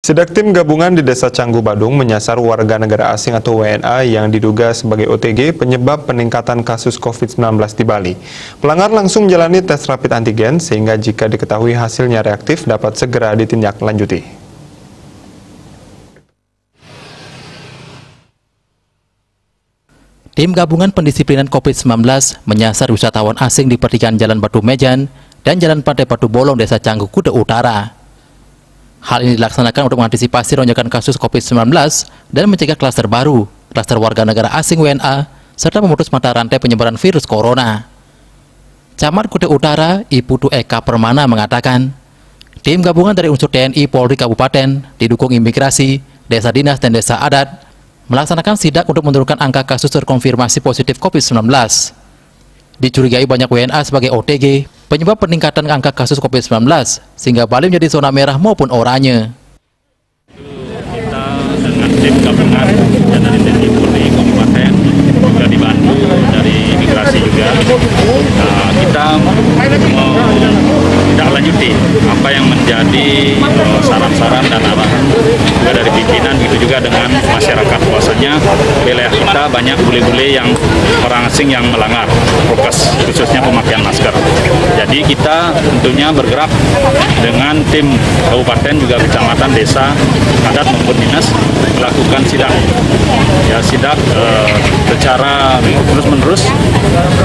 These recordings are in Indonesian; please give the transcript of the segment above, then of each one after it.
Sidak tim gabungan di Desa Canggu Badung menyasar warga negara asing atau WNA yang diduga sebagai OTG penyebab peningkatan kasus COVID-19 di Bali. Pelanggar langsung menjalani tes rapid antigen sehingga jika diketahui hasilnya reaktif dapat segera ditindaklanjuti. Tim gabungan pendisiplinan COVID-19 menyasar wisatawan asing di pertigaan Jalan Batu Mejan dan Jalan Pantai Batu Bolong, Desa Canggu, Kuta Utara. Hal ini dilaksanakan untuk mengantisipasi lonjakan kasus COVID-19 dan mencegah klaster baru, klaster warga negara asing WNA, serta memutus mata rantai penyebaran virus corona. Camat Kuta Utara, Iputu Eka Permana mengatakan, tim gabungan dari unsur TNI Polri Kabupaten, didukung imigrasi, desa dinas dan desa adat, melaksanakan sidak untuk menurunkan angka kasus terkonfirmasi positif COVID-19. Dicurigai banyak WNA sebagai OTG, penyebab peningkatan angka kasus COVID-19, sehingga Bali menjadi zona merah maupun oranye. Kita dengan tim gabungan dan dari TNI Polri Kabupaten juga dibantu dari imigrasi juga, kita menindaklanjuti apa yang menjadi saran-saran dan arahan juga dari pimpinan, begitu juga dengan masyarakat. Bahwasanya wilayah kita banyak bule-bule yang orang asing yang melanggar prokes, khususnya pemakaian masker. Jadi kita tentunya bergerak dengan tim kabupaten juga kecamatan, desa, adat maupun dinas melakukan sidak, ya sidak secara terus-menerus,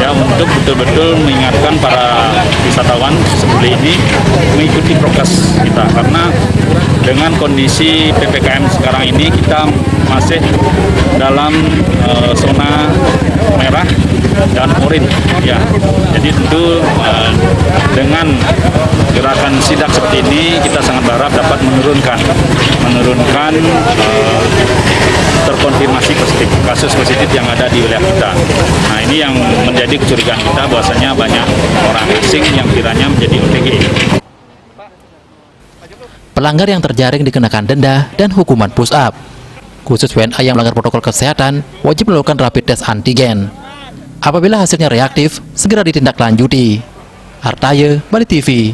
ya untuk betul-betul mengingatkan para wisatawan sebelum ini mengikuti prokes kita, karena dengan kondisi PPKM sekarang ini kita masih dalam zona merah dan oranye, ya. Jadi tentu dengan gerakan sidak seperti ini kita sangat berharap dapat menurunkan terkonfirmasi positif, kasus positif yang ada di wilayah kita. Nah, ini yang menjadi kecurigaan kita, bahwasanya banyak orang asing yang kiranya menjadi OTG. Pelanggar yang terjaring dikenakan denda dan hukuman push up. Khusus WNA yang melanggar protokol kesehatan wajib melakukan rapid test antigen. Apabila hasilnya reaktif, segera ditindaklanjuti. Artaye, Bali TV.